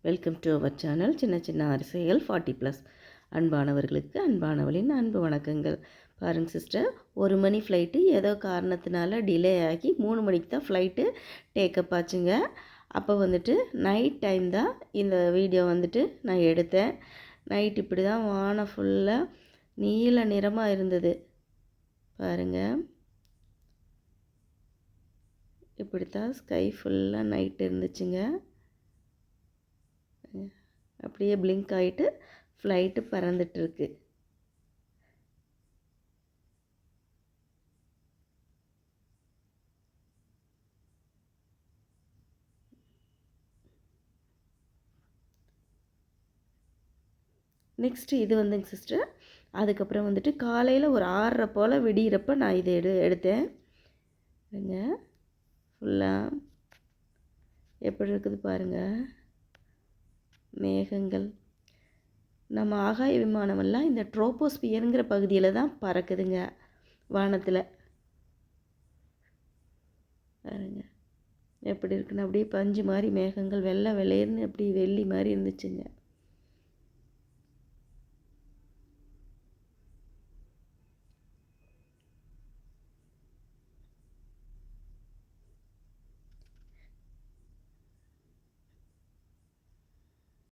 Welcome to our channel. சின்ன சின்ன அரசியல் 40+. அன்பானவர்களுக்கு அன்பானவளின் அன்பு வணக்கங்கள். பாருங்கள் சிஸ்டர், 1 மணி ஃப்ளைட்டு ஏதோ காரணத்தினால டிலே ஆகி 3 மணிக்கு தான் ஃப்ளைட்டு டேக்கப் ஆச்சுங்க. அப்போ வந்துட்டு நைட் டைம் தான் இந்த வீடியோ வந்துட்டு நான் எடுத்தேன். நைட் இப்படி தான் வானம் ஃபுல்லாக நீல நிறமாக இருந்தது பாருங்கள். இப்படித்தான் ஸ்கை ஃபுல்லாக நைட் இருந்துச்சுங்க. அப்படியே பிளிங்க் ஆகிட்டு ஃப்ளைட்டு பறந்துட்டுருக்கு. நெக்ஸ்ட்டு இது வந்துங்க சிஸ்டர், அதுக்கப்புறம் வந்துட்டு காலையில் ஒரு 6:30 போல் விடியிறப்ப நான் இதை எடுத்தேன். ஃபுல்லாக எப்படி இருக்குது பாருங்கள் மேகங்கள். நம்ம ஆகாய விமானமெல்லாம் இந்த ட்ரோபோஸ்பியருங்கிற பகுதியில் தான் பறக்குதுங்க வானத்தில். பாருங்க எப்படி இருக்குன்னு அப்படியே பஞ்சு மாதிரி மேகங்கள் வெள்ளை வெள்ளையர்னு அப்படி வெள்ளி மாதிரி இருந்துச்சுங்க.